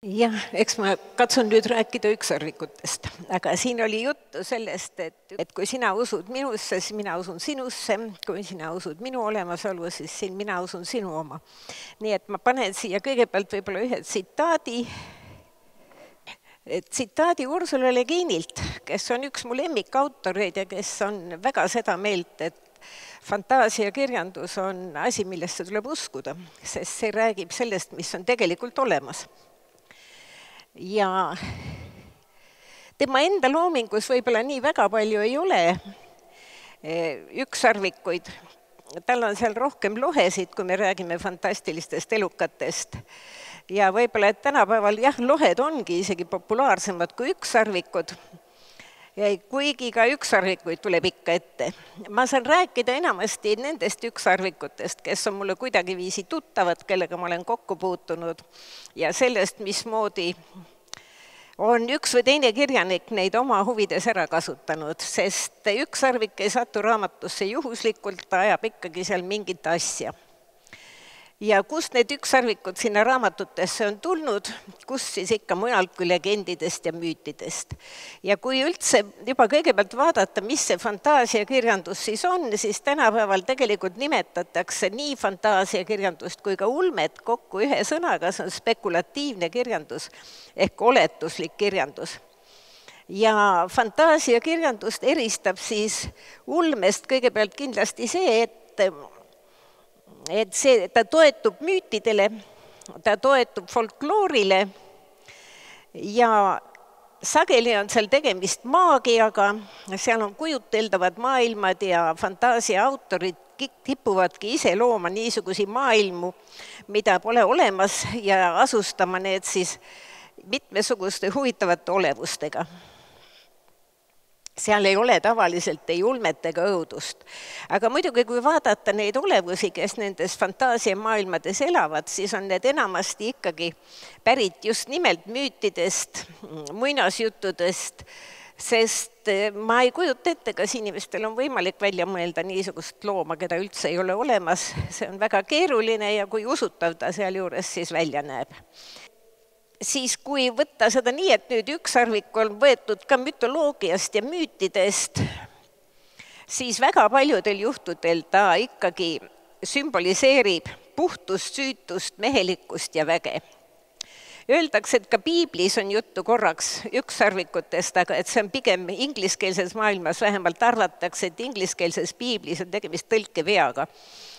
Jah, eks ma katsun nüüd rääkida ükssarvikutest, aga siin oli juttu sellest, et kui sina usud minusse, siis mina usun sinusse, kui sina usud minu olemasolu, siis mina usun sinu oma. Nii et ma panen siia kõigepealt võib-olla ühe tsitaadi Ursula Le Guinilt, kes on üks mu lemmikautoreid ja kes on väga seda meelt, et fantaasiakirjandus on asi, millesse tuleb uskuda, sest see räägib sellest, mis on tegelikult olemas. Ja tema enda loomingus võib-olla nii väga palju ei ole ükssarvikuid. Tal on seal rohkem lohesid, kui me räägime fantastilistest elukatest. Ja võib-olla, et tänapäeval lohed ongi isegi populaarsemad kui ükssarvikud, kuigi ka ükssarvikuid tuleb ikka ette. Ma saan rääkida enamasti nendest ükssarvikutest, kes on mulle kuidagiviisi tuttavad, kellega ma olen kokku puutunud ja sellest, mismoodi on üks või teine kirjanik neid oma huvides ära kasutanud, sest ükssarvik ei satu raamatusse juhuslikult, ta ajab ikkagi seal mingit asja. Ja kust need ükssarvikud sinna raamatutesse on tulnud, kus siis ikka mujalt kui legendidest ja müütidest. Ja kui üldse juba kõigepealt vaadata, mis see fantaasiakirjandus siis on, siis tänapäeval tegelikult nimetatakse nii fantaasiakirjandust kui ka ulmet kokku ühe sõnaga, see on spekulatiivne kirjandus ehk oletuslik kirjandus. Ja fantaasiakirjandust eristab siis ulmest kõigepealt kindlasti see, et ta toetub müütidele, ta toetub folkloorile ja sageli on seal tegemist maagiaga, seal on kujuteldavad maailmad ja fantaasia autorid kipuvadki ise looma niisugusi maailmu, mida pole olemas ja asustama need siis mitmesuguste huvitavate olevustega. Seal ei ole tavaliselt ei ulmet ega õudust. Aga muidugi, kui vaadata neid olevusi, kes nendes fantaasiamaailmades elavad, siis on need enamasti ikkagi pärit just nimelt müütidest, muinasjuttudest, sest ma ei kujuta ette, kas inimestel on võimalik välja mõelda niisugust looma, keda üldse ei ole olemas. See on väga keeruline ja kui usutav ta sealjuures siis välja näeb. Siis kui võtta seda nii, et nüüd ükssarvik on võetud ka mütoloogiast ja müütidest, siis väga paljudel juhtudel ta ikkagi sümboliseerib puhtust, süütust, mehelikkust ja väge. Öeldakse, et ka piiblis on juttu korraks ükssarvikutest, aga et see on pigem ingliskeelses maailmas, vähemalt arvatakse, et ingliskeelses piiblis on tegemist tõlkeveaga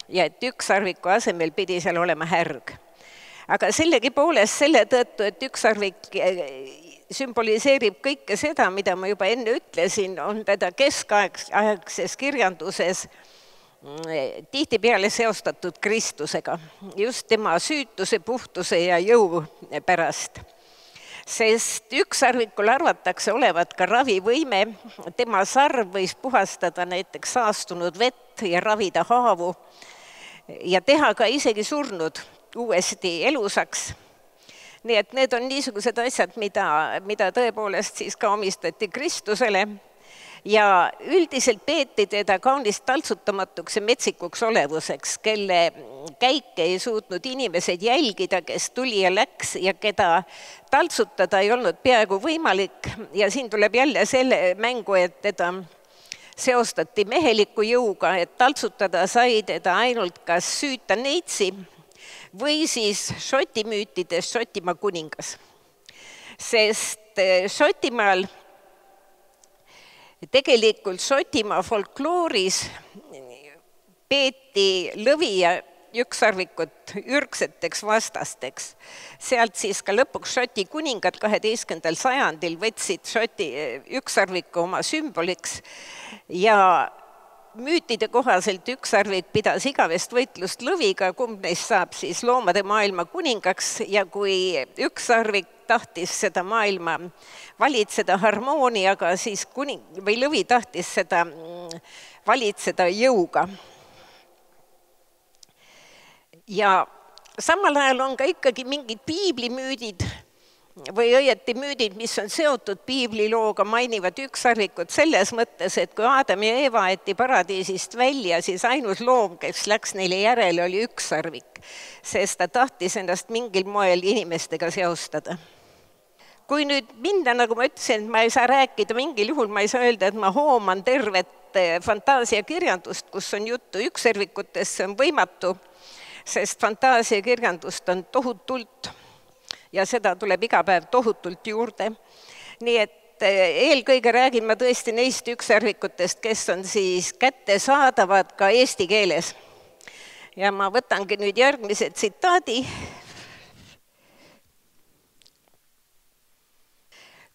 ja et ükssarviku asemel pidi seal olema härg. Aga sellegipoolest selle tõttu, et ükssarvik sümboliseerib kõike seda, mida ma juba enne ütlesin, on teda keskaegses kirjanduses tihtipeale seostatud Kristusega, just tema süütuse, puhtuse ja jõu pärast. Sest ükssarvikul arvatakse olevat ka ravivõime, tema sarv võis puhastada näiteks saastunud vett ja ravida haavu ja teha ka isegi surnud uuesti elusaks. Nii et need on niisugused asjad, mida tõepoolest siis ka omistati Kristusele ja üldiselt peeti teda kaunist taltsutamatuks ja metsikuks olevuseks, kelle käike ei suutnud inimesed jälgida, kes tuli ja läks ja keda taltsutada ei olnud peaaegu võimalik ja siin tuleb jälle selle mängu, et teda seostati meheliku jõuga, et taltsutada sai teda ainult kas süüta neitsi või siis Šoti müütides Šotimaa kuningas. Sest Šotimaal, tegelikult Šotimaa folklooris peeti lõvi ja ükssarvikut ürgseteks vastasteks. Sealt siis ka lõpuks Šoti kuningad 12. sajandil võtsid Šoti ükssarviku oma sümboliks ja müütide kohaselt ükssarvik pidas igavest võitlust lõviga, kumb neist saab siis loomade maailma kuningaks ja kui ükssarvik tahtis seda maailma valitseda harmooniaga, siis lõvi tahtis seda valitseda jõuga. Ja samal ajal on ka ikkagi mingid piiblimüüdid, või õieti müüdid, mis on seotud piiblilooga, mainivad ükssarvikut selles mõttes, et kui Aadam ja Eeva aeti paradiisist välja, siis ainus loom, kes läks neile järele, oli ükssarvik, sest ta tahtis ennast mingil moel inimestega seostada. kui nüüd minna, nagu ma ütlesin, et ma ei saa rääkida, mingil juhul ma ei saa öelda, et ma hooman tervet fantaasiakirjandust, kus on juttu ükssarvikutest, see on võimatu, sest fantaasiakirjandust on tohutult ja seda tuleb iga päev tohutult juurde. Nii et eelkõige räägin ma tõesti neist ükssarvikutest, kes on siis kättesaadavad ka eesti keeles. Ja ma võtangi nüüd järgmise tsitaadi.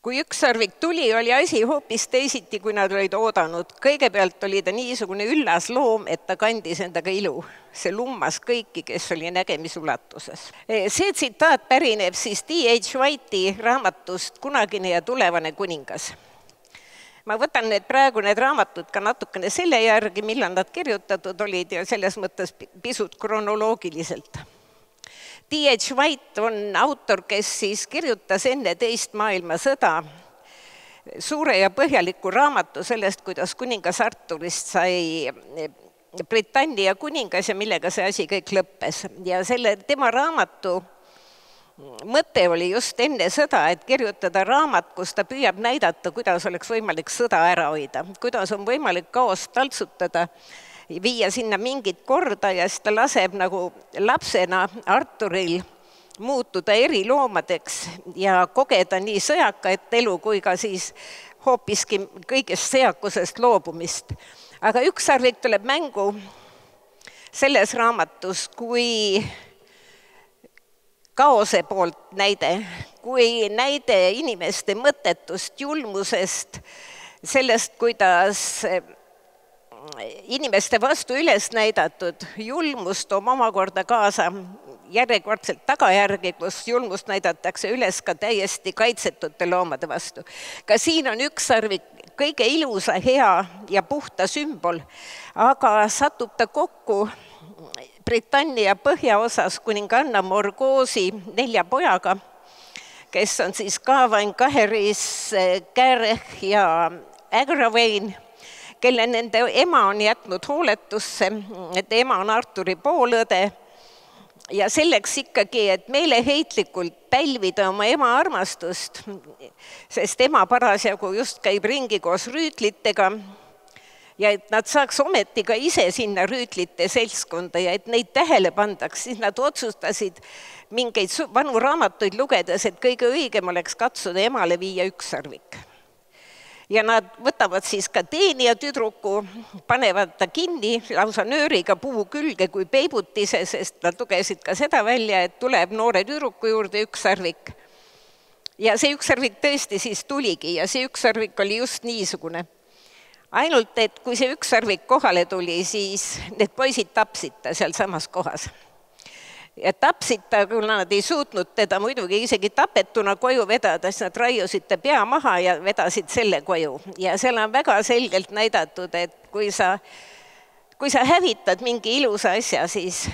Kui ükssarvik tuli, oli asi hoopis teisiti, kui nad olid oodanud. Kõigepealt oli ta niisugune üllas loom, et ta kandis endaga ilu. See lummas kõiki, kes oli nägemisulatuses. See tsitaat pärineb siis D.H. White'i raamatust Kunagine ja tulevane kuningas. Ma võtan praegu need raamatud ka natukene selle järgi, millal nad kirjutatud olid ja selles mõttes pisut kronoloogiliselt. D.H. White on autor, kes siis kirjutas enne teist maailmasõda suure ja põhjaliku raamatu sellest, kuidas kuningas Arturist sai Britannia kuningas ja millega see asi kõik lõppes. Ja tema raamatu mõte oli just enne sõda, et kirjutada raamat, kus ta püüab näidata, kuidas oleks võimalik sõda ära hoida, kuidas on võimalik kaost taltsutada, viia sinna mingit korda ja siis ta laseb nagu lapsena Arturil muutuda eriloomadeks ja kogeda nii sõjakaid elu kui ka siis hoopiski kõigest sõjakusest loobumist. Aga ükssarvik tuleb mängu selles raamatus kui kaose poolt näide, kui näide inimeste mõttetust, julmusest, sellest, kuidas inimeste vastu üles näidatud julmust omakorda kaasa järjekordselt tagajärgi, kus julmust näidatakse üles ka täiesti kaitsetute loomade vastu. Ka siin on ükssarvik kõige ilusa, hea ja puhta sümbol, aga satub ta kokku Britannia põhjaosas kuninganna Morgoosi 4 pojaga, kes on siis Gawain, Gaheris, Gareth ja Agrawain, kelle nende ema on jätnud hooletusse, et ema on Arturi poolõde ja selleks ikkagi, et meeleheitlikult pälvida oma ema armastust, sest ema parasjagu just käib ringi koos rüütlitega ja et nad saaks ometi ka ise sinna rüütlite seltskonda ja et neid tähele pandaks, siis nad otsustasid mingeid vanu raamatuid lugedes, et kõige õigem oleks katsuda emale viia ükssarvik. Ja nad võtavad siis ka teenija tüdruku, panevad ta kinni lausa nööriga puu külge kui peibutise, sest nad lugesid ka seda välja, et tuleb noore tüdruku juurde ükssarvik. Ja see ükssarvik tõesti siis tuligi ja see ükssarvik oli just niisugune. Ainult, et kui see ükssarvik kohale tuli, siis need poisid tapsid ta seal samas kohas. Ja tapsid ta, kuna nad ei suutnud teda muidugi isegi tapetuna koju vedada, siis nad raiusid ta pea maha ja vedasid selle koju. Ja seal on väga selgelt näidatud, et kui sa hävitad mingi ilusa asja, siis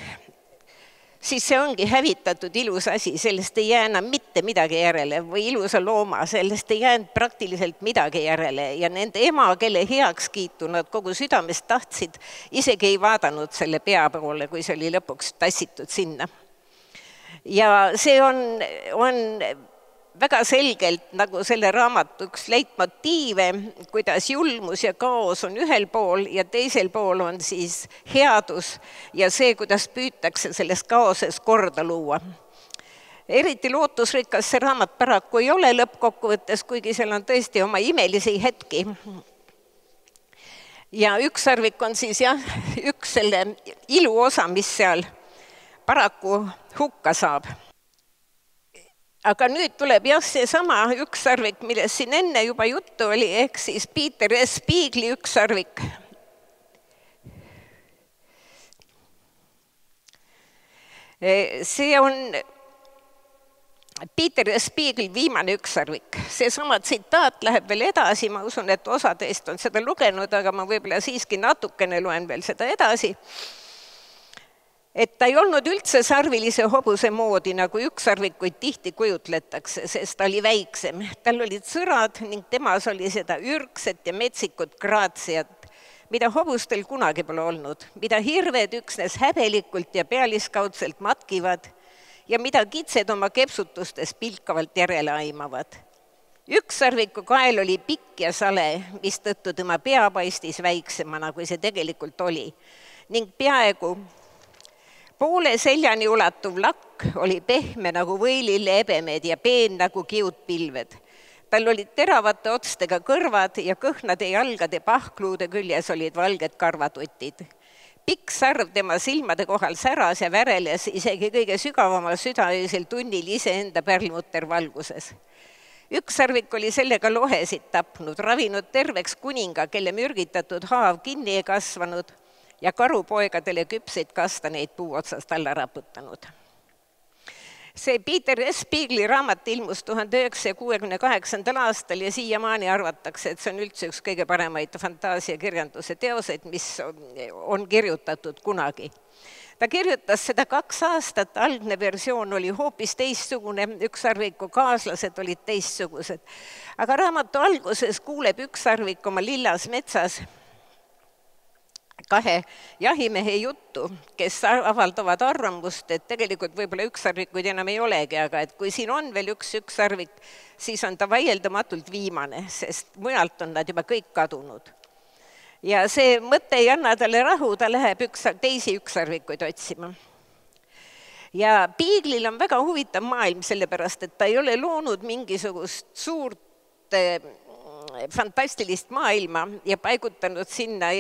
see ongi hävitatud ilus asi, sellest ei jää enam mitte midagi järele või ilusa looma, sellest ei jäänud praktiliselt midagi järele ja nende ema, kelle heakskiitu nad kogu südamest tahtsid, isegi ei vaadanud selle pea poole, kui see oli lõpuks tassitud sinna. Ja see on väga selgelt nagu selle raamatu üks leitmotiive, kuidas julmus ja kaos on ühel pool ja teisel pool on siis headus ja see, kuidas püütakse selles kaoses korda luua. Eriti lootusrikas see raamat paraku ei ole lõppkokkuvõttes, kuigi seal on tõesti oma imelisi hetki. Ja ükssarvik on siis üks selle ilu osa, mis seal paraku hukka saab. Aga nüüd tuleb seesama ükssarvik, millest siin enne juba juttu oli, ehk siis Peter S. Beagley ükssarvik. See on Peter S. Beagley viimane ükssarvik. Seesama tsitaat läheb veel edasi, ma usun, et osa teist on seda lugenud, aga ma võib-olla siiski natukene loen veel seda edasi. Et ta ei olnud üldse sarvilise hobuse moodi, nagu ükssarvikuid tihti kujutletakse, sest ta oli väiksem. Tal olid sõrad ning temas oli seda ürgset ja metsikut graatsiat, mida hobustel kunagi pole olnud, mida hirved üksnes häbelikult ja pealiskaudselt matkivad ja mida kitsed oma kepsutustes pilkavalt järele aimavad. Ükssarviku kael oli pikk ja sale, mistõttu tema pea paistis väiksemana, kui see tegelikult oli. Ning peaaegu poole seljani ulatuv lakk oli pehme nagu võilille ebemed ja peen nagu kiudpilved. Tal olid teravate otstega kõrvad ja kõhnade jalgade pahkluude küljes olid valged karvatutid. Pikk sarv tema silmade kohal säras ja väreles isegi kõige sügavamal südaöösel tunnil iseenda pärlmutter valguses. Ükssarvik oli sellega lohesid tapnud, ravinud terveks kuninga, kelle mürgitatud haav kinni ei kasvanud ja karupoegadele küpseid kastaneid puu otsast alla raputanud. See Peter S. Beagley raamat ilmus 1968. aastal ja siiamaani arvatakse, et see on üldse üks kõige paremaid fantaasiakirjanduse teoseid, mis on kirjutatud kunagi. Ta kirjutas seda 2 aastat, algne versioon oli hoopis teistsugune, Ükssarviku kaaslased olid teistsugused. Aga raamatu alguses kuuleb Ükssarvik oma lillas metsas 2 jahimehe juttu, kes avaldavad arvamust, et tegelikult võib-olla ükssarvikuid enam ei olegi, aga et kui siin on veel üks ükssarvik, siis on ta vaieldamatult viimane, sest mujalt on nad juba kõik kadunud. Ja see mõte ei anna talle rahu, ta läheb teisi ükssarvikuid otsima. Ja Beagley'l on väga huvitav maailm, sellepärast, et ta ei ole loonud mingisugust suurt fantastilist maailma ja paigutanud sinna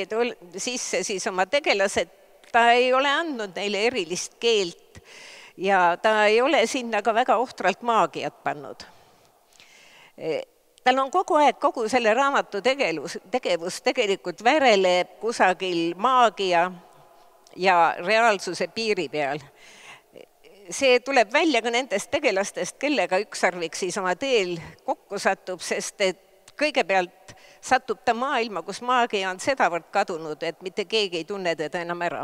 sisse siis oma tegelased. Ta ei ole andnud neile erilist keelt ja ta ei ole sinna ka väga ohtralt maagiat pannud. Tal on kogu aeg, kogu selle raamatu tegevus tegelikult väreleb kusagil maagia ja reaalsuse piiri peal. See tuleb välja ka nendest tegelastest, kellega ükssarvik siis oma teel kokku satub, sest et kõigepealt satub ta maailma, kus maagia on sedavõrd kadunud, et mitte keegi ei tunne teda enam ära.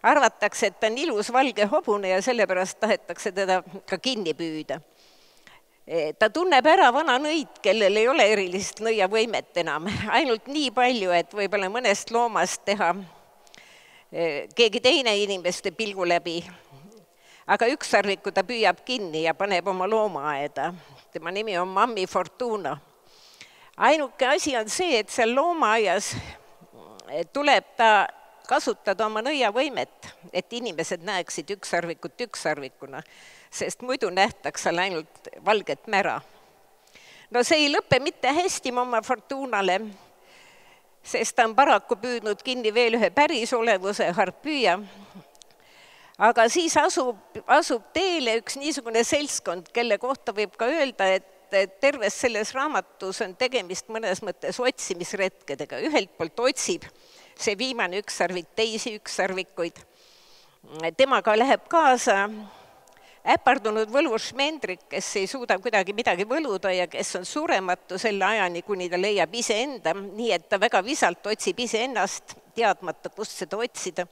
Arvatakse, et ta on ilus valge hobune ja sellepärast tahetakse teda ka kinni püüda. Ta tunneb ära vana nõid, kellel ei ole erilist nõiavõimet enam. Ainult nii palju, et võib-olla mõnest loomast teha keegi teine inimeste pilgu läbi. Aga ükssarviku ta püüab kinni ja paneb oma loomaaeda. Tema nimi on Mammi Fortuna. Ainuke asi on see, et seal loomaaias tuleb ta kasutada oma nõiavõimet, et inimesed näeksid ükssarvikut ükssarvikuna, sest muidu nähtaks seal ainult valget mära. No see ei lõpe mitte hästi Mamma Fortunale, sest ta on paraku püüdnud kinni veel ühe päris olevuse harpüüa, aga siis asub teele üks niisugune seltskond, kelle kohta võib ka öelda, et terves selles raamatus on tegemist mõnes mõttes otsimisretkedega. Ühelt poolt otsib see viimane ükssarvik teisi ükssarvikuid. Temaga läheb kaasa äpardunud võlušmendrik, kes ei suuda kuidagi midagi võluda ja kes on surematu selle ajani, kuni ta leiab iseenda, nii et ta väga visalt otsib iseennast, teadmata, kust seda otsida.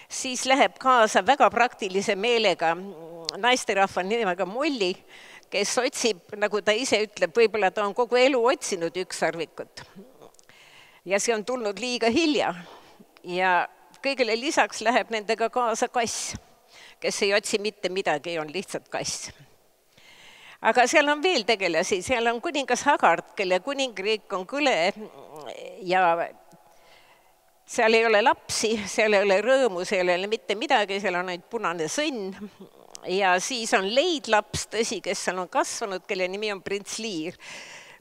Siis läheb kaasa väga praktilise meelega naisterahva nimega Molli, kes otsib, nagu ta ise ütleb, võib-olla ta on kogu elu otsinud ükssarvikut. Ja see on tulnud liiga hilja. Ja kõigele lisaks läheb nendega kaasa kass, kes ei otsi mitte midagi, on lihtsalt kass. Aga seal on veel tegelasi, seal on kuningas Hagard, kelle kuningriik on kõle ja seal ei ole lapsi, seal ei ole rõõmu, seal ei ole mitte midagi, seal on ainult punane sõnn. Ja siis on leidlaps, tõsi, kes seal on kasvanud, kelle nimi on prints Lear.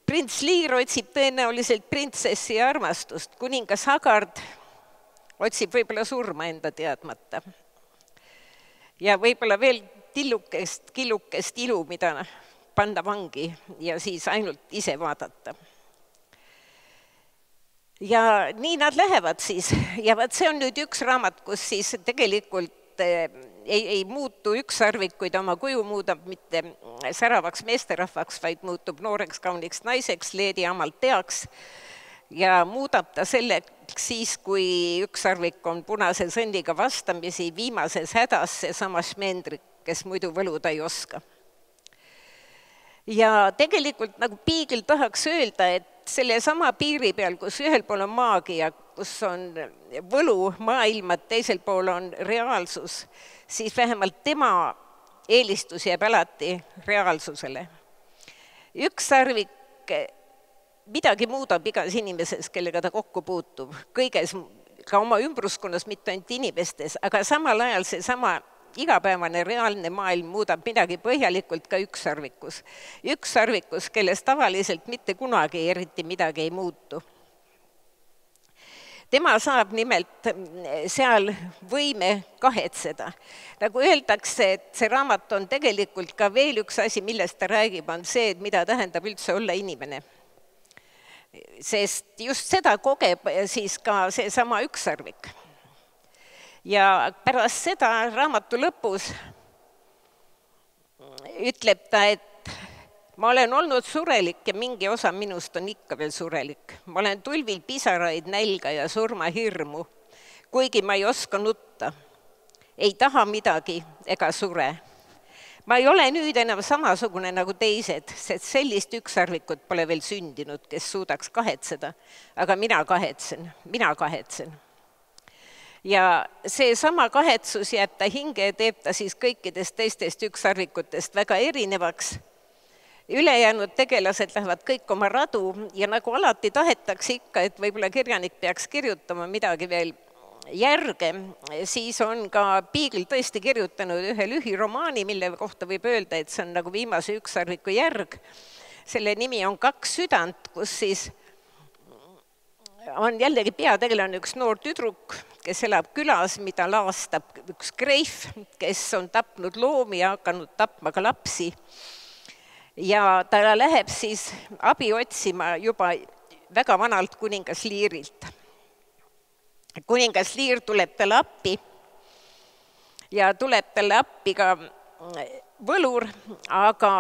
Prints Lear otsib tõenäoliselt printsessi armastust. Kuningas Hagard otsib võib-olla surma enda teadmata. Ja võib-olla veel killukest ilu, mida panna vangi ja siis ainult ise vaadata. Ja nii nad lähevad siis. Ja see on nüüd üks raamat, kus siis tegelikult ei muutu ükssarvikuid, oma kuju muudab mitte säravaks meesterahvaks, vaid muutub nooreks kauniks naiseks, leedi amalt teaks ja muudab ta selleks siis, kui ükssarvik on punase sõnniga vastamisi viimases hädas seesama šmendrik, kes muidu võluda ei oska. Ja tegelikult nagu Beagley tahaks öelda, et selle sama piiri peal, kus ühel pool on maagia, kus on võlu maailmad, teisel pool on reaalsus, siis vähemalt tema eelistus jääb alati reaalsusele. Ükssarvik midagi muudab igas inimeses, kellega ta kokku puutub, kõiges, ka oma ümbruskonnas, mitte ainult inimestes, aga samal ajal seesama igapäevane reaalne maailm muudab midagi põhjalikult ka ükssarvikus. Ükssarvikus, kelles tavaliselt mitte kunagi eriti midagi ei muutu. Tema saab nimelt seal võime kahetseda. Nagu öeldakse, et see raamat on tegelikult ka veel üks asi, millest ta räägib, on see, et mida tähendab üldse olla inimene. Sest just seda kogeb siis ka seesama ükssarvik. Ja pärast seda raamatu lõpus ütleb ta, et ma olen olnud surelik ja mingi osa minust on ikka veel surelik. Ma olen tulvil pisaraid, nälga ja surmahirmu, kuigi ma ei oska nutta. Ei taha midagi ega sure. Ma ei ole nüüd enam samasugune nagu teised, sest sellist ükssarvikut pole veel sündinud, kes suudaks kahetseda, aga mina kahetsen. Ja see sama kahetsus jääb ta hinge ja teeb ta siis kõikidest teistest ükssarvikutest väga erinevaks. Ülejäänud tegelased lähevad kõik oma radu ja nagu alati tahetakse ikka, et võib-olla kirjanik peaks kirjutama midagi veel järge, siis on ka Piigel tõesti kirjutanud ühe lühiromaani, mille kohta võib öelda, et see on nagu viimase ükssarviku järg. Selle nimi on Kaks südant, kus siis on jällegi peategelane üks noor tüdruk, kes elab külas, mida laastab üks kreif, kes on tapnud loomi ja hakanud tapma ka lapsi. Ja ta läheb siis abi otsima juba väga vanalt kuningas Liirilt. Kuningas Liir tuleb talle appi ja tuleb talle appi ka võlur, aga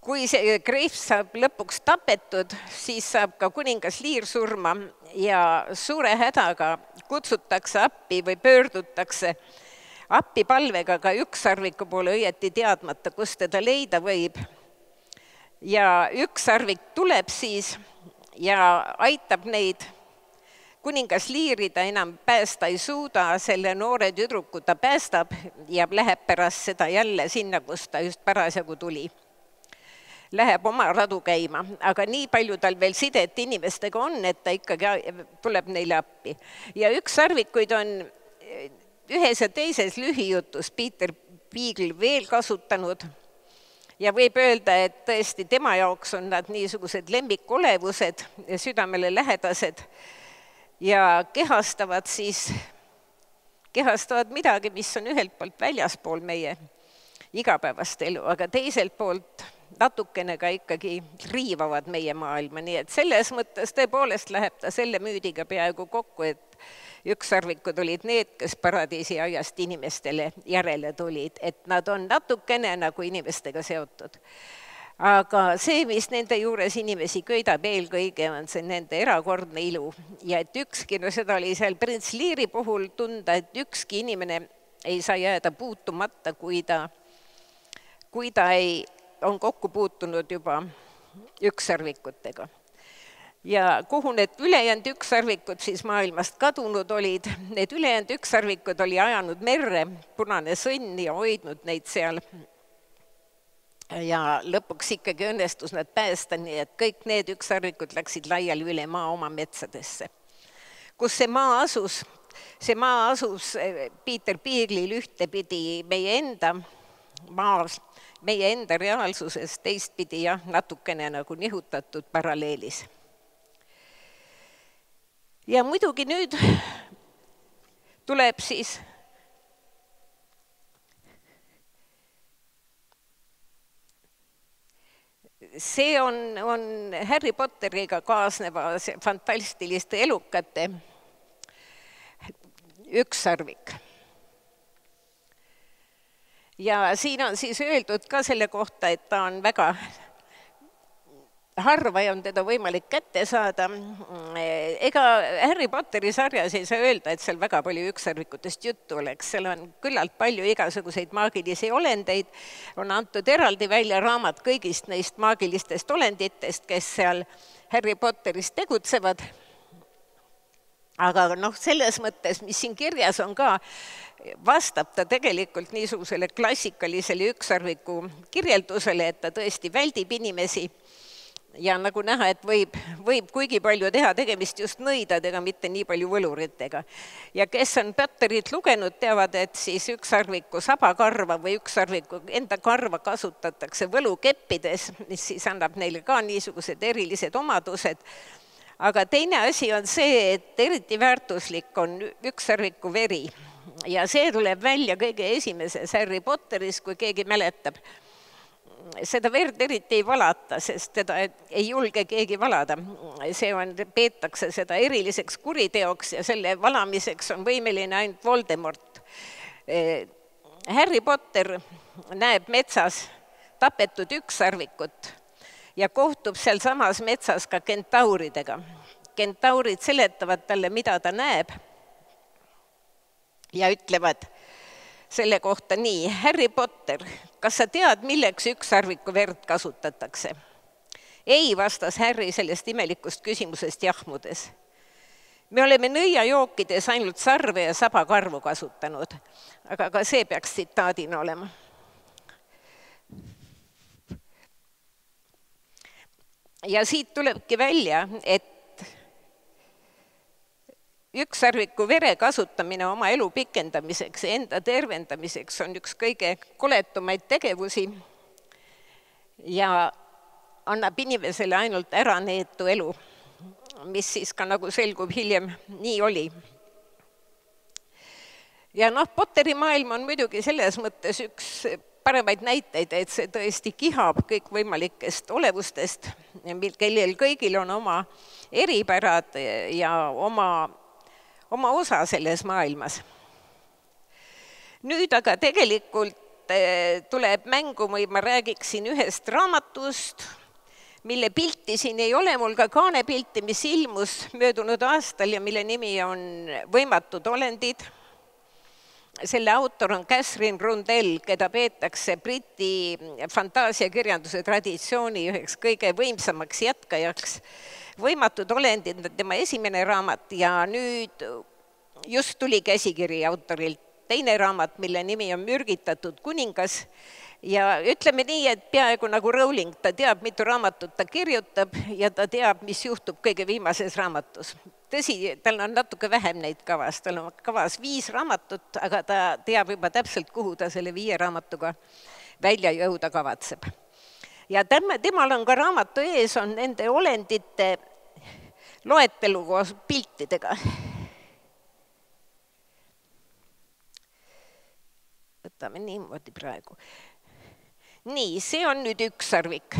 kui see kreif saab lõpuks tapetud, siis saab ka kuningas Liir surma ja suure hädaga kutsutakse appi või pöördutakse appi palvega ka ükssarviku poole õieti teadmata, kus teda leida võib. Ja ükssarvik tuleb siis ja aitab neid. Kuningas Liiri ta enam päästa ei suuda, selle noore tüdruku ta päästab ja läheb pärast seda jälle sinna, kus ta just parasjagu tuli. Läheb oma radu käima, aga nii palju tal veel sidet inimestega on, et ta ikkagi tuleb neile appi. Ja ükssarvikuid on ühes ja teises lühijutus Peter Piigel veel kasutanud ja võib öelda, et tõesti tema jaoks on nad niisugused lemmikolevused ja südamele lähedased ja kehastavad midagi, mis on ühelt poolt väljaspool meie igapäevast elu, aga teiselt poolt natukene ka ikkagi riivavad meie maailma, nii et selles mõttes tõepoolest läheb ta selle müüdiga peaaegu kokku, et ükssarvikud olid need, kes paradiisi aiast inimestele järele tulid, et nad on natukene nagu inimestega seotud. Aga see, mis nende juures inimesi köidab eelkõige, on see nende erakordne ilu. Ja et ükski, no seda oli seal prints Liiri puhul tunda, et ükski inimene ei saa jääda puutumata, kui ta on kokku puutunud juba ükssarvikutega. Ja kuhu need ülejäänud ükssarvikud siis maailmast kadunud olid, need ülejäänud ükssarvikud oli ajanud merre punane sõnn ja hoidnud neid seal. Ja lõpuks ikkagi õnnestus nad päästa, nii et kõik need ükssarvikud läksid laiali üle maa oma metsadesse. Kus see maa asus Peter Piiglil ühtepidi meie enda maas, meie enda reaalsuses, teistpidi jah, natukene nagu nihutatud paralleelis. Ja muidugi nüüd tuleb siis see on Harry Potteriga kaasneva fantastiliste elukate ükssarvik. Ja siin on siis öeldud ka selle kohta, et ta on väga harva ja on teda võimalik kätte saada. Ega Harry Potteri sarjas ei saa öelda, et seal väga palju ükssarvikutest juttu oleks. Seal on küllalt palju igasuguseid maagilisi olendeid. On antud eraldi välja raamat kõigist neist maagilistest olenditest, kes seal Harry Potteris tegutsevad. Aga selles mõttes, mis siin kirjas on ka, vastab ta tegelikult niisugusele klassikalisele ükssarviku kirjeldusele, et ta tõesti väldib inimesi ja nagu näha, et võib kuigi palju teha, tegemist just nõidadega, mitte nii palju võluritega. Ja kes on Potterit lugenud, teavad, et siis ükssarviku sabakarva või ükssarviku enda karva kasutatakse võlukeppides, mis siis annab neile ka niisugused erilised omadused. Aga teine asi on see, et eriti väärtuslik on ükssarviku veri ja see tuleb välja kõige esimeses Harry Potteris, kui keegi mäletab. Seda verd eriti ei valata, sest teda ei julge keegi valada. Peetakse seda eriliseks kuriteoks ja selle valamiseks on võimeline ainult Voldemort. Harry Potter näeb metsas tapetud ükssarvikut ja kohtub seal samas metsas ka kentauridega. Kentaurid seletavad talle, mida ta näeb ja ütlevad selle kohta nii: Harry Potter, kas sa tead, milleks ükssarviku verd kasutatakse? Ei, vastas Harry sellest imelikust küsimusest jahmudes. Me oleme nõiajookides ainult sarve ja sabakarvu kasutanud, aga ka see peaks tsitaadina olema. Ja siit tulebki välja, et ükssarviku vere kasutamine oma elu pikendamiseks ja enda tervendamiseks on üks kõige koletumaid tegevusi ja annab inimesele ainult äraneetu elu, mis siis ka nagu selgub hiljem nii oli. Ja Potteri maailm on muidugi selles mõttes üks paremaid näiteid, et see tõesti kihab kõikvõimalikest olevustest, kellel kõigil on oma eripärad ja oma osa selles maailmas. Nüüd aga tegelikult tuleb mängu, ma räägiksin ühest raamatust, mille pilti siin ei ole, mul ka kaanepilti, mis ilmus möödunud aastal ja mille nimi on Võimatud olendid. Selle autor on Catherine Rundell, keda peetakse Briti fantaasiakirjanduse traditsiooni üheks kõige võimsamaks jätkajaks. Võimatud olendid on tema esimene raamat ja nüüd just tuli käsikiri autorilt teine raamat, mille nimi on Mürgitatud kuningas. Ja ütleme nii, et peaaegu nagu Rowling, ta teab, mitu raamatut ta kirjutab ja ta teab, mis juhtub kõige viimases raamatus. Tõsi, tal on natuke vähem neid kavas, tal on kavas 5 raamatut, aga ta teab juba täpselt, kuhu ta selle 5 raamatuga välja jõuda kavatseb. Ja temal on ka raamatu ees, on nende olendite loetelu koos piltidega. Võtame niimoodi praegu. Nii, see on nüüd ükssarvik.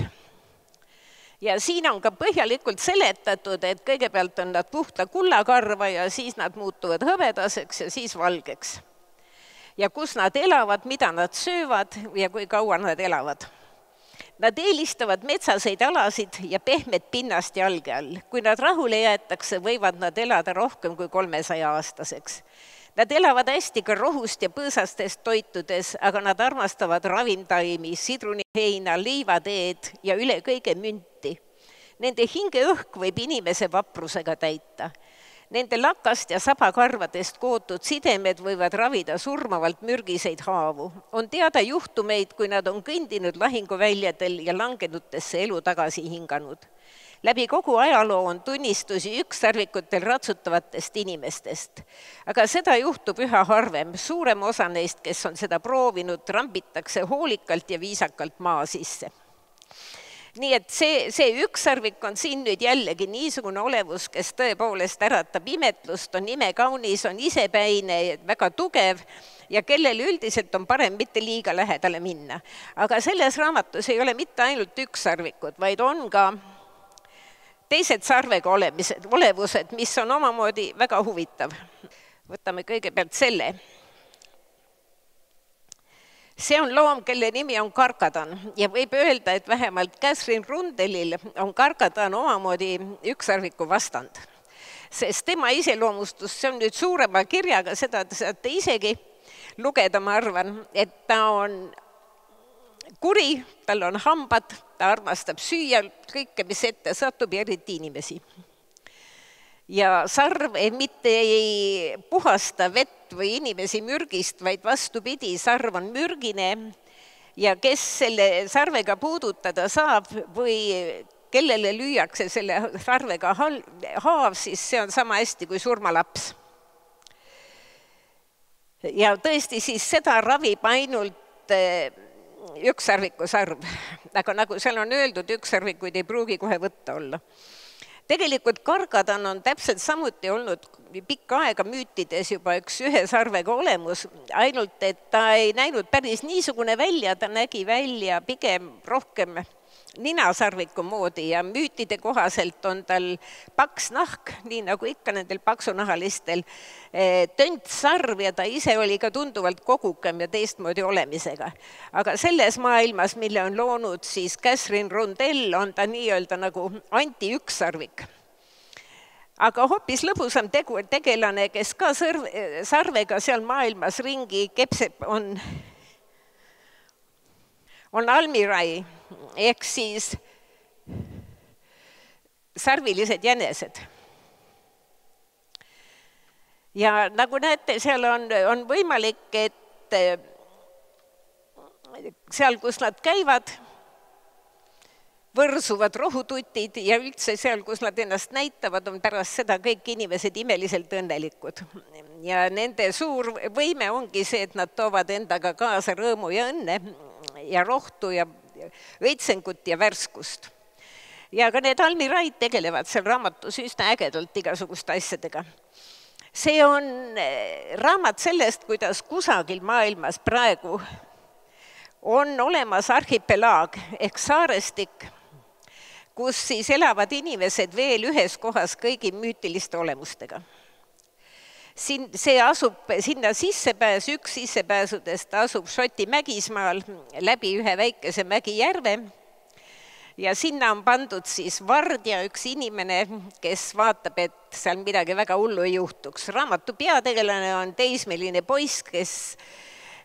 Ja siin on ka põhjalikult seletatud, et kõigepealt on nad puhta kullakarva ja siis nad muutuvad hõbedaseks ja siis valgeks. Ja kus nad elavad, mida nad söövad ja kui kaua nad elavad. Nad eelistavad metsaseid alasid ja pehmet pinnast jalge all. Kui nad rahule jäetakse, võivad nad elada rohkem kui 300 aastaseks. Nad elavad hästi ka rohust ja põõsastest toitudes, aga nad armastavad ravimtaimi, sidruniheina, liivateed ja üle kõige münti. Nende hingeõhk võib inimese vaprusega täita. Nende lakast ja sabakarvadest kootud sidemed võivad ravida surmavalt mürgiseid haavu. On teada juhtumeid, kui nad on kõndinud lahinguväljadel ja langenutesse elu tagasi hinganud. Läbi kogu ajaloo on tunnistusi ükssarvikutel ratsutavatest inimestest. Aga seda juhtub üha harvem. Suurem osa neist, kes on seda proovinud, rambitakse hoolikalt ja viisakalt maa sisse. Nii et see ükssarvik on siin nüüd jällegi niisugune olevus, kes tõepoolest äratab imetlust, on imekaunis, on isepäine, väga tugev ja kellel üldiselt on parem mitte liiga lähedale minna. Aga selles raamatus ei ole mitte ainult ükssarvikud, vaid on ka teised sarvega olevused, mis on omamoodi väga huvitav. Võtame kõigepealt selle. See on loom, kelle nimi on Karkadan ja võib öelda, et vähemalt Catherine Rundellil on Karkadan omamoodi ükssarviku vastand. Sest tema iseloomustus, see on nüüd suurema kirjaga, seda te saate isegi lugeda, ma arvan, et ta on kuri, tal on hambad, ta armastab süüa kõike, mis ette satub ja eriti inimesi. ja sarv mitte ei puhasta vett või inimesi mürgist, vaid vastupidi, sarv on mürgine ja kes selle sarvega puudutada saab või kellele lüüakse selle sarvega haav, siis see on sama hästi kui surmalaps. Ja tõesti siis seda ravib ainult ükssarviku sarv, aga nagu seal on öeldud, ükssarvikuid ei pruugi kohe võtta olla. Tegelikult kargadan on täpselt samuti olnud pikka aega müütides juba üks ühe sarvega olemus, ainult et ta ei näinud päris niisugune välja, ta nägi välja pigem rohkem ninasarviku moodi ja müütide kohaselt on tal paks nahk, nii nagu ikka nendel paksunahalistel, töntsarv ja ta ise oli ka tunduvalt kogukam ja teistmoodi olemisega. Aga selles maailmas, mille on loonud siis Catherine Rundell, on ta nii-öelda nagu anti-ükssarvik. Aga hoopis lõbusam tegelane, kes ka sarvega seal maailmas ringi kepseb, on almirai, ehk siis sarvilised jänesed. Ja nagu näete, seal on võimalik, et seal, kus nad käivad, võrsuvad rohututid ja üldse seal, kus nad ennast näitavad, on pärast seda kõik inimesed imeliselt õnnelikud. Ja nende suur võime ongi see, et nad toovad endaga kaasa rõõmu ja õnne ja rohtu ja õitsengut ja värskust. Ja ka need almiraid tegelevad seal raamatus üsna ägedalt igasuguste asjadega. See on raamat sellest, kuidas kusagil maailmas praegu on olemas arhipelaag ehk saarestik, kus siis elavad inimesed veel ühes kohas kõigi müütiliste olemustega. See asub sinna sissepääs, üks sissepääsudest asub Šoti mägismaal läbi ühe väikese mägijärve ja sinna on pandud siis vardja üks inimene, kes vaatab, et seal midagi väga hullu ei juhtuks. Raamatu peategelane on teismeline poiss, kes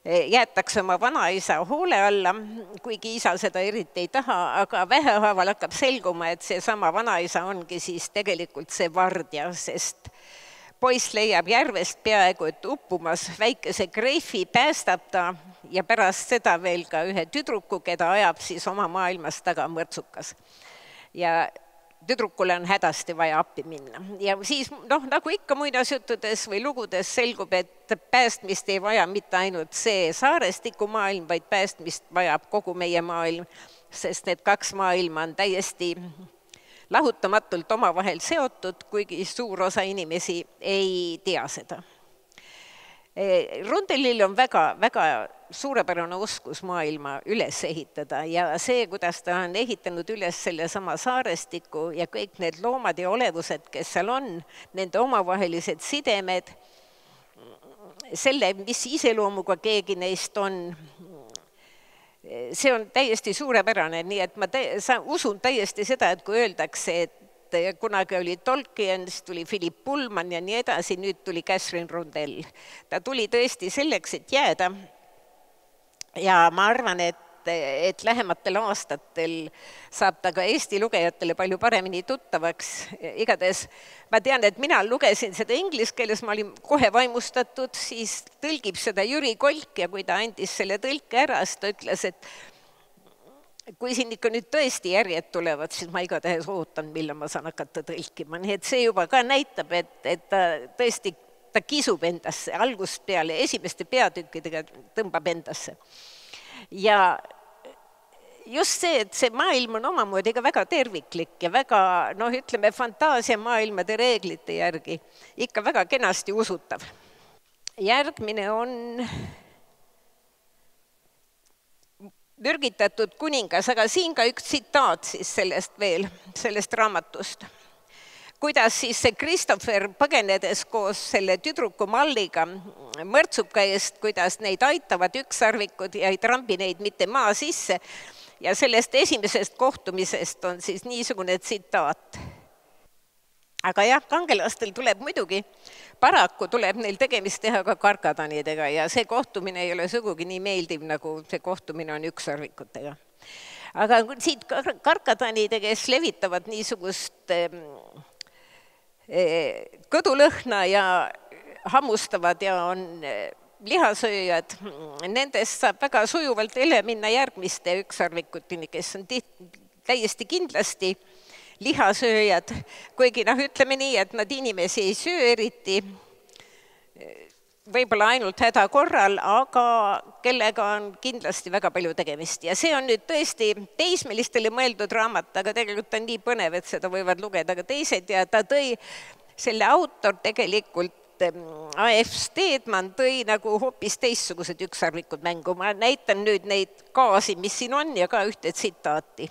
jäetakse oma vanaisa hoole alla, kuigi isa seda eriti ei taha, aga vähehaaval hakkab selguma, et see sama vanaisa ongi siis tegelikult see vardja, sest poiss leiab järvest peaaegu, et uppumas väikese kreifi, päästab ta ja pärast seda veel ka ühe tüdruku, keda ajab siis oma maailmas taga mõrtsukas. Ja tüdrukule on hädasti vaja appi minna. Ja siis, nagu ikka muinasjuttudes või lugudes selgub, et päästmist ei vaja mitte ainult see saarestiku maailm, vaid päästmist vajab kogu meie maailm, sest need kaks maailma on täiesti lahutamatult omavahel seotud, kuigi suur osa inimesi ei tea seda. Rundellil on väga suurepärane oskus maailma üles ehitada ja see, kuidas ta on ehitanud üles selle sama saarestiku ja kõik need loomad ja olevused, kes seal on, nende omavahelised sidemed, selle, mis iseloomuga keegi neist on, see on täiesti suurepärane, nii et ma usun täiesti seda, et kui öeldakse, et kunagi oli Tolkien, siis tuli Philip Pullman ja nii edasi, nüüd tuli Catherine Rundell. Ta tuli tõesti selleks, et jääda ja ma arvan, et lähematel aastatel saab ta ka Eesti lugejatele palju paremini tuttavaks. Igatahes ma tean, et mina lugesin seda inglise keeles, ma olin kohe vaimustatud, siis tõlgib seda Jüri Kolk ja kui ta andis selle tõlke ära, siis ta ütles, et kui siin ikka nüüd tõesti järjed tulevad, siis ma igatahes ootan, millal ma saan hakata tõlkima. Nii et see juba ka näitab, et ta tõesti ta kisub endasse algusest peale, esimeste peatükkidega tõmbab endasse. Ja just see, et see maailm on omamoodi ka väga terviklik ja väga, ütleme, fantaasiamaailmade reeglite järgi ikka väga kenasti usutav. Järgmine on Mürgitatud kuningas, aga siin ka üks tsitaat siis sellest raamatust. Kuidas siis see Christopher põgenedes koos selle tüdruku Malliga mõrtsuka eest, kuidas neid aitavad ükssarvikud ja ei trambi neid mitte maa sisse. Ja sellest esimesest kohtumisest on siis niisugune tsitaat. Aga jah, kangelastel tuleb muidugi, paraku tuleb neil tegemist teha ka karkadanidega ja see kohtumine ei ole sugugi nii meeldiv, nagu see kohtumine on ükssarvikutega. Aga siit karkadanide, kes levitavad niisugust kõdulõhna ja hammustavad ja on lihasööjad, nendest saab väga sujuvalt üle minna järgmiste ükssarvikuteni, kes on täiesti kindlasti lihasööjad, kuigi ütleme nii, et nad inimesi ei söö eriti, võib-olla ainult häda korral, aga kellega on kindlasti väga palju tegemist. Ja see on nüüd tõesti teismelistele mõeldud raamat, aga tegelikult on nii põnev, et seda võivad lugeda ka teised ja ta tõi, selle autor tegelikult A.F. Steedman tõi nagu hoopis teistsugused ükssarvikud mängu. Ma näitan nüüd neid kaasi, mis siin on ja ka ühte tsitaati.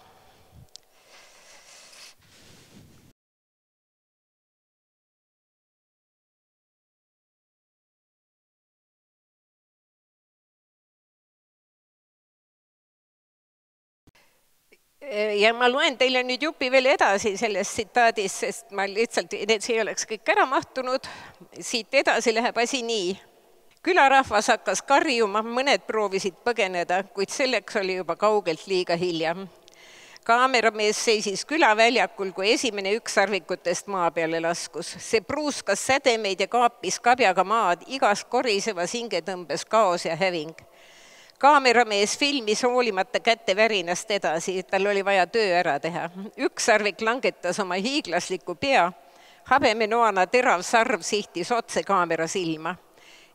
Ja ma loen teile nüüd jupi veel edasi sellest tsitaadist, sest ma lihtsalt, see ei oleks kõik ära mahtunud. Siit edasi läheb asi nii. Külarahvas hakkas karjuma, mõned proovisid põgeneda, kuid selleks oli juba kaugelt liiga hilja. Kaameramees seisis külaväljakul, kui esimene ükssarvikutest maa peale laskus. See pruuskas sädemeid ja kaapis kabjaga maad, igas korisevas hinge tõmbes kaos ja häving. Kaameramees filmis hoolimata kätte värinast edasi, tal oli vaja töö ära teha. Ükssarvik langetas oma hiiglasliku pea, habemenoana terav sarv sihtis otse kaamera silma.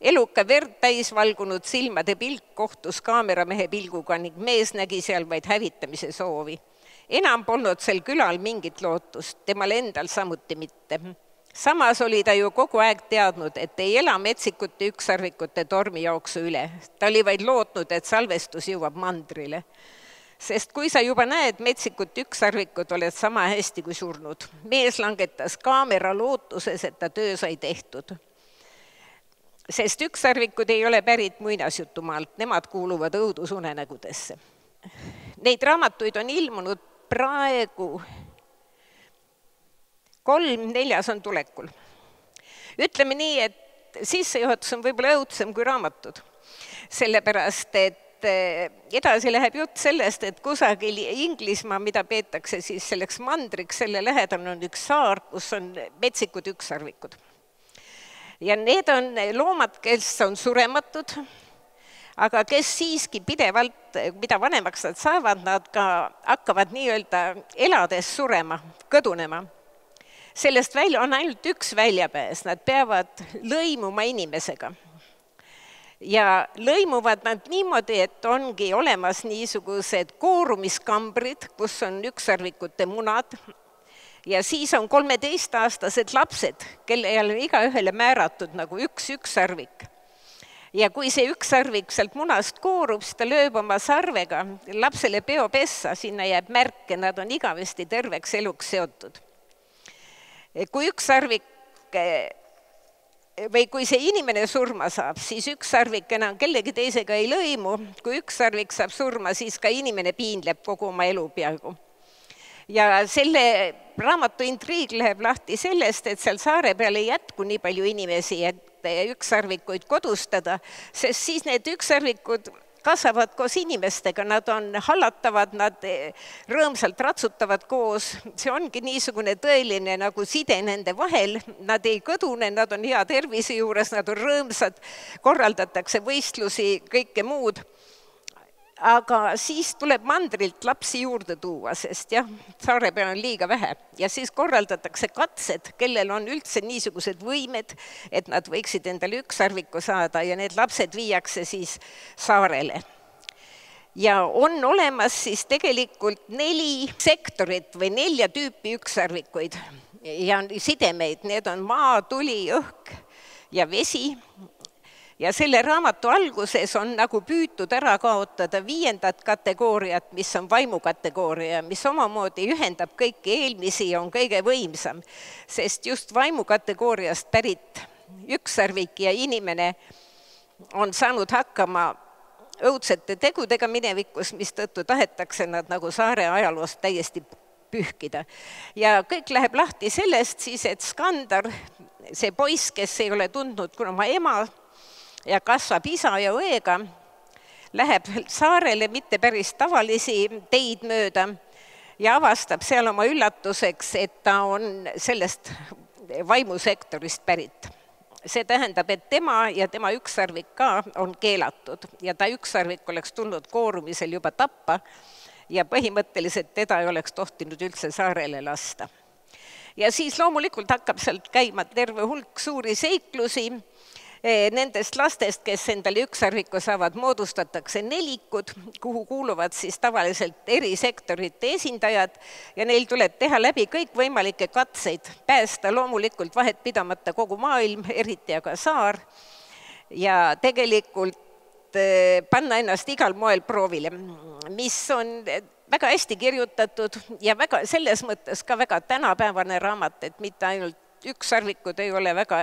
Eluka verd täis valgunud silmade pilk kohtus kaameramehe pilguga ning mees nägi seal vaid hävitamise soovi. Enam polnud sel külal mingit lootust, temal endal samuti mitte. Samas oli ta ju kogu aeg teadnud, et ei ela metsikute ükssarvikute tormijooksu üle. Ta oli vaid lootnud, et salvestus jõuab mandrile. Sest kui sa juba näed metsikut ükssarvikut, oled sama hästi kui surnud. Mees langetas kaamera lootuses, et ta töö sai tehtud. Sest ükssarvikud ei ole pärit muinasjutumaalt, nemad kuuluvad õudusunenägudesse. Neid raamatuid on ilmunud praegu 3-4 on tulekul. Ütleme nii, et sissejuhatus on võib-olla õudsem kui raamatud. Sellepärast, et edasi läheb jutt sellest, et kusagil Inglismaa, mida peetakse siis selleks mandriks, selle lähedal on üks saar, kus on metsikud ükssarvikud. Ja need on loomad, kes on surematud, aga kes siiski pidevalt, mida vanemaks nad saavad, nad ka hakkavad nii-öelda elades surema, kõdunema. Sellest välja on ainult üks väljapääs, nad peavad lõimuma inimesega. Ja lõimuvad nad niimoodi, et ongi olemas niisugused koorumiskambrid, kus on ükssarvikute munad, ja siis on 13-aastased lapsed, kelle on igaühele määratud nagu üks ükssarvik. Ja kui see ükssarvik sealt munast koorub, siis ta lööb oma sarvega lapsele peopessa, sinna jääb märke, nad on igavesti terveks eluks seotud. Kui ükssarvik või kui see inimene surma saab, siis ükssarvik enam kellegi teisega ei lõimu. Kui ükssarvik saab surma, siis ka inimene piinleb kogu oma elu peaaegu. Ja selle raamatu intriig läheb lahti sellest, et seal saare peal ei jätku nii palju inimesi, et ükssarvikuid kodustada, sest siis need ükssarvikud kasvavad koos inimestega, nad on hallatavad, nad rõõmsalt ratsutavad koos, see ongi niisugune tõeline nagu side nende vahel, nad ei kõdune, nad on hea tervise juures, nad on rõõmsad, korraldatakse võistlusi, kõike muud. Aga siis tuleb mandrilt lapsi juurde tuua, sest jah, saare peal on liiga vähe. Ja siis korraldatakse katsed, kellel on üldse niisugused võimed, et nad võiksid endale ükssarviku saada ja need lapsed viiakse siis saarele. Ja on olemas siis tegelikult 4 sektorit või 4 tüüpi ükssarvikuid ja sidemeid. Need on maa, tuli, õhk ja vesi. Ja selle raamatu alguses on nagu püütud ära kaotada 5. kategooriat, mis on vaimukategooria, mis omamoodi ühendab kõiki eelmisi ja on kõige võimsam, sest just vaimukategooriast pärit ükssarvik ja inimene on saanud hakkama õudsete tegudega minevikus, mis tõttu tahetakse nad nagu saare ajaloost täiesti pühkida. Ja kõik läheb lahti sellest siis, et Skandar, see poiss, kes ei ole tundnud kuna oma ema, ja kasvab isa ja õega, läheb saarele mitte päris tavalisi teid mööda ja avastab seal oma üllatuseks, et ta on sellest vaimusektorist pärit. See tähendab, et tema ja tema ükssarvik ka on keelatud ja ta ükssarvik oleks tulnud koorumisel juba tappa ja põhimõtteliselt teda ei oleks tohtinud üldse saarele lasta. Ja siis loomulikult hakkab sealt käima terve hulk suuri seiklusi. Nendest lastest, kes endale ükssarviku saavad, moodustatakse nelikud, kuhu kuuluvad siis tavaliselt eri sektorite esindajad ja neil tuleb teha läbi kõik võimalikke katseid, päästa loomulikult vahet pidamata kogu maailm, eriti aga saar, ja tegelikult panna ennast igal moel proovile, mis on väga hästi kirjutatud ja väga, selles mõttes ka väga tänapäevane raamat, et mitte ainult ükssarvikud ei ole väga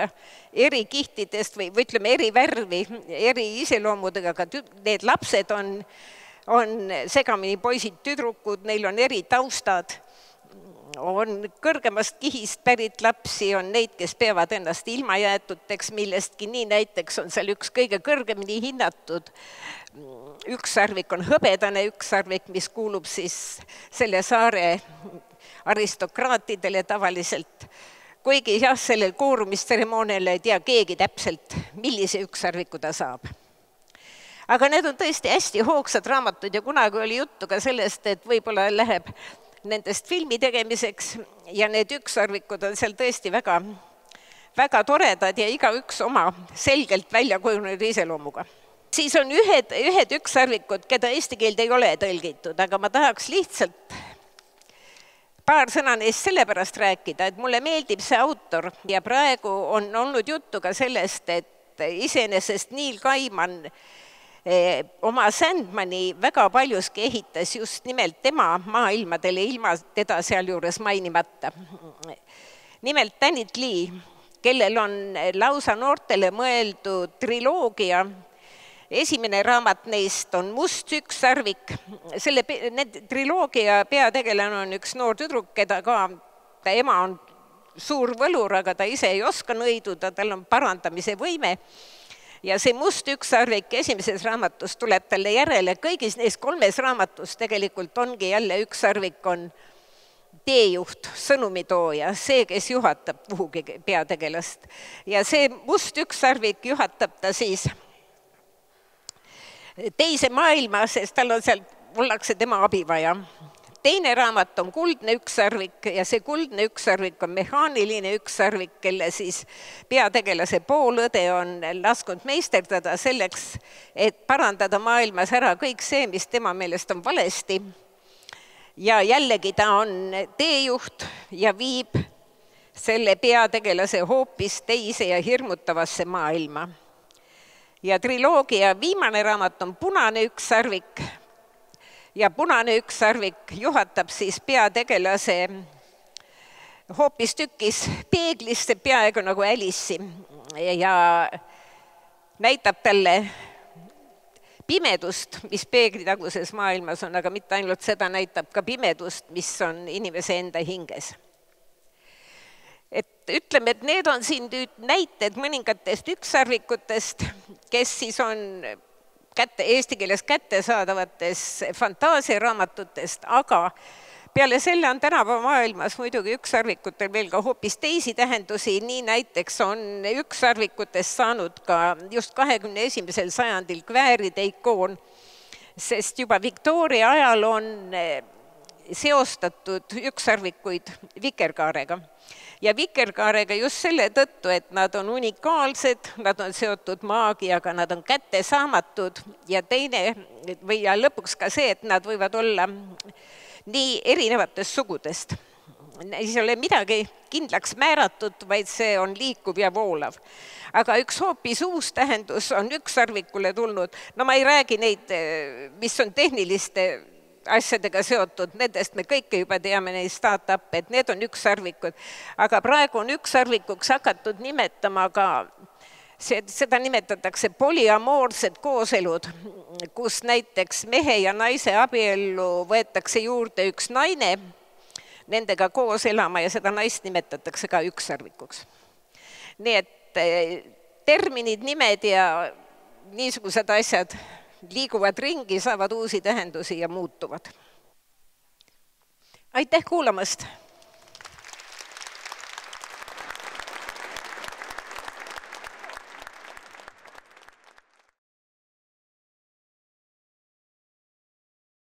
eri kihtidest või ütleme eri värvi, eri iseloomudega, aga need lapsed on segamini poisid, tüdrukud, neil on eri taustad, on kõrgemast kihist pärit lapsi, on neid, kes peavad ennast ilmajäetuteks millestki, nii näiteks on seal üks kõige kõrgemini hinnatud ükssarvik, on hõbedane ükssarvik, mis kuulub siis selle saare aristokraatidele tavaliselt, kuigi jah, sellel koorumisteremoonial ei tea keegi täpselt, millise ükssarviku ta saab. Aga need on tõesti hästi hoogsad raamatud ja kunagi oli juttu ka sellest, et võib-olla läheb nendest filmi tegemiseks ja need ükssarvikud on seal tõesti väga, väga toredad ja igaüks oma selgelt välja kujunenud iseloomuga. Siis on ühed ükssarvikud, keda eesti keelde ei ole tõlgitud, aga ma tahaks lihtsalt paar sõna neist sellepärast rääkida, et mulle meeldib see autor ja praegu on olnud juttu ka sellest, et iseenesest Neil Gaiman oma Sandmani väga paljuski ehitas just nimelt tema maailmadele ilma teda sealjuures mainimata. Nimelt Tanit Lee, kellel on lausa noortele mõeldud triloogia. Esimene raamat neist on Must ükssarvik. Selle triloogia peategelane on üks noor tüdruk, keda ka ta ema on suur võlur, aga ta ise ei oska nõiduda, tal on parandamise võime. Ja see Must ükssarvik esimeses raamatus tuleb talle järele. Kõigis neis 3 raamatus tegelikult ongi jälle ükssarvik on teejuht, sõnumitooja, see, kes juhatab kuhugi peategelast. Ja see Must ükssarvik juhatab ta siis teise maailma, sest tal on seal, ollakse tema abi vaja. Teine raamat on Kuldne ükssarvik ja see Kuldne ükssarvik on mehaaniline ükssarvik, kelle siis peategelase poolõde on lasknud meisterdada selleks, et parandada maailmas ära kõik see, mis tema meelest on valesti. Ja jällegi ta on teejuht ja viib selle peategelase hoopis teise ja hirmutavasse maailma. Ja triloogia viimane raamat on Punane ükssarvik ja Punane ükssarvik juhatab siis peategelase hoopis tükis peeglisse, peaaegu nagu Alice'i ja näitab talle pimedust, mis peeglitaguses maailmas on, aga mitte ainult seda, näitab ka pimedust, mis on inimese enda hinges. Et ütleme, et need on siin näited mõningatest ükssarvikutest, kes siis on eesti keeles kättesaadavates fantaasiaraamatutest, aga peale selle on tänapäeva maailmas muidugi ükssarvikutel veel ka hoopis teisi tähendusi, nii näiteks on ükssarvikutest saanud ka just 21. sajandil kvääride ikoon, sest juba Victoria ajal on seostatud ükssarvikuid vikerkaarega. Ja vikerkaarega just selle tõttu, et nad on unikaalsed, nad on seotud maagiaga, nad on kättesaamatud ja teine või ja lõpuks ka see, et nad võivad olla nii erinevatest sugudest. Siis ei ole midagi kindlaks määratud, vaid see on liikuv ja voolav. Aga üks hoopis uus tähendus on ükssarvikule tulnud. No ma ei räägi neid, mis on tehniliste asjadega seotud, nendest me kõike juba teame, neid startup, et need on ükssarvikud. Aga praegu on ükssarvikuks hakatud nimetama ka, seda nimetatakse polüamoorsed kooselud, kus näiteks mehe ja naise abiellu võetakse juurde üks naine, nendega koos elama ja seda naist nimetatakse ka ükssarvikuks. Nii et terminid, nimed ja niisugused asjad liiguvad ringi, saavad uusi tähendusi ja muutuvad. Aitäh kuulamast!